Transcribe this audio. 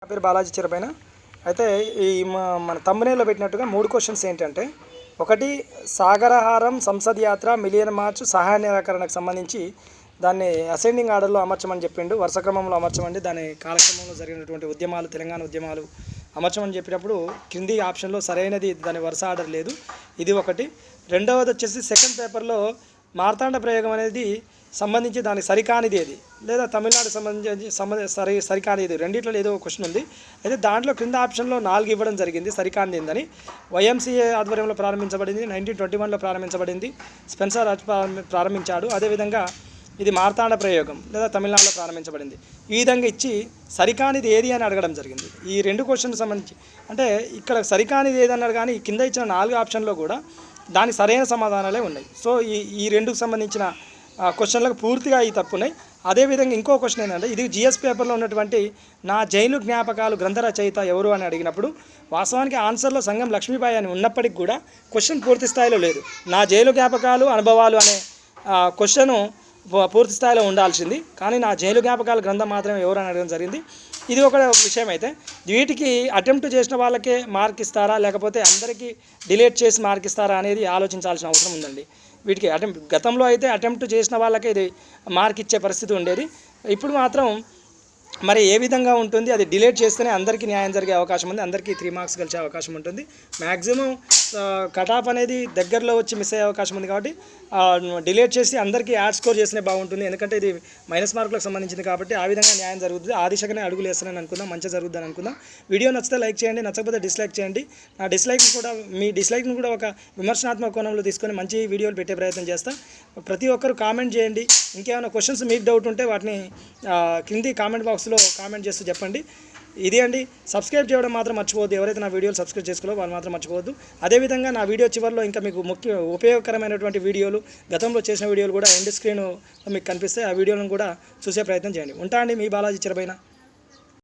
పేరు బాలాజీ చిరపైన. అయితే ఈ మన థంబ్‌నెయిల్‌లో పెట్టినట్టుగా 3 క్వశ్చన్స్ ఏంటంటే, ఒకటి సాగరహారం, సంసద్ యాత్ర, మిలియన్ మార్చ్, సహాయ నిరాకరణకు సంబంధించి దాన్ని అసెండింగ్ ఆర్డర్‌లో అమర్చమని చెప్పిండు. వరుస క్రమంలో అమర్చమండి. దాని కాలక్రమంలో జరిగినటువంటి ఉద్యమాలు, తెలంగాణ ఉద్యమాలు అమర్చమని చెప్పినప్పుడు కింది ఆప్షన్లో సరైనది దాని వరుస ఆర్డర్ లేదు. ఇది ఒకటి. రెండవది వచ్చేసి సెకండ్ పేపర్లో మార్తాండ ప్రయోగం అనేది సంబంధించి దానికి సరికానిది ఏది, లేదా తమిళనాడు సంబంధించి సరికానిది, రెండిట్లో ఏదో క్వశ్చన్ ఉంది. అయితే దాంట్లో క్రింద ఆప్షన్లో 4 ఇవ్వడం జరిగింది సరికానిది ఏందని. వైఎంసీఏ ఆధ్వర్యంలో ప్రారంభించబడింది, 1921లో ప్రారంభించబడింది, స్పెన్సర్ ప్రారంభించాడు. అదేవిధంగా ఇది మార్తాండ ప్రయోగం లేదా తమిళనాడులో ప్రారంభించబడింది. ఈ విధంగా ఇచ్చి సరికానిది ఏది అని అడగడం జరిగింది. ఈ 2 క్వశ్చన్కి సంబంధించి అంటే ఇక్కడ సరికానిది ఏదన్నారు, కానీ కింద ఇచ్చిన 4 ఆప్షన్లో కూడా దానికి సరైన సమాధానాలే ఉన్నాయి. సో ఈ 2కు సంబంధించిన క్వశ్చన్లకు పూర్తిగా ఈ తప్పు ఉన్నాయి. అదేవిధంగా ఇంకో క్వశ్చన్ ఏంటంటే, ఇది జిఎస్ పేపర్లో ఉన్నటువంటి నా జైలు జ్ఞాపకాలు గ్రంథ రచయిత ఎవరు అని అడిగినప్పుడు వాస్తవానికి ఆన్సర్లో సంగం లక్ష్మీబాయి అని ఉన్నప్పటికీ కూడా క్వశ్చన్ పూర్తి స్థాయిలో లేదు. నా జైలు జ్ఞాపకాలు అనుభవాలు అనే క్వశ్చను పూర్తి స్థాయిలో ఉండాల్సింది, కానీ నా జైలు జ్ఞాపకాల గ్రంథం మాత్రమే ఎవరు అని అడగడం జరిగింది. ఇది ఒక విషయం. అయితే వీటికి అటెంప్ట్ చేసిన వాళ్ళకే మార్క్ ఇస్తారా, లేకపోతే అందరికీ డిలీట్ చేసి మార్క్ ఇస్తారా అనేది ఆలోచించాల్సిన అవసరం ఉందండి. వీటికి గతంలో అయితే అటెంప్ట్ చేసిన వాళ్ళకే ఇది మార్క్ ఇచ్చే పరిస్థితి ఉండేది. ఇప్పుడు మాత్రం మరి ఏ విధంగా ఉంటుంది, అది డిలీట్ చేస్తేనే అందరికీ న్యాయం జరిగే అవకాశం ఉంది, అందరికీ 3 మార్క్స్ గెలిచే అవకాశం ఉంటుంది. మ్యాక్సిమం కటాఫ్ అనేది దగ్గరలో వచ్చి మిస్ అయ్యే అవకాశం ఉంది. కాబట్టి డిలీట్ చేసి అందరికీ యాడ్ స్కోర్ చేసినే బాగుంటుంది. ఎందుకంటే ఇది మైనస్ మార్కులకు సంబంధించింది కాబట్టి ఆ విధంగా న్యాయం జరుగుతుంది. ఆ దిశగానే అడుగులు వేస్తానని అనుకుందాం, మంచిగా జరుగుతుందని అనుకుందాం. వీడియో నచ్చితే లైక్ చేయండి, నచ్చకపోతే డిస్లైక్ చేయండి. నా మీ డిస్లైక్ని కూడా ఒక విమర్శనాత్మక కోణంలో తీసుకొని మంచి వీడియోలు పెట్టే ప్రయత్నం చేస్తాను. ప్రతి ఒక్కరు కామెంట్ చేయండి. ఇంకేమైనా క్వశ్చన్స్ మీకు డౌట్ ఉంటే వాటిని కింది కామెంట్ బాక్స్లో కామెంట్ చేస్తూ చెప్పండి. ఇది అండి. సబ్స్క్రైబ్ చేయడం మాత్రం మర్చిపోవద్దు. ఎవరైతే నా వీడియోలు సబ్స్క్రైబ్ చేసుకోవాలో వాళ్ళు మాత్రం మర్చిపోవద్దు. అదేవిధంగా నా వీడియో చివరిలో ఇంకా మీకు ఉపయోగకరమైనటువంటి వీడియోలు, గతంలో చేసిన వీడియోలు కూడా ఎండ్ స్క్రీన్ మీకు కనిపిస్తాయి. ఆ వీడియోలను కూడా చూసే ప్రయత్నం చేయండి. ఉంటా అండి, మీ బాలాజీ చిరపైన.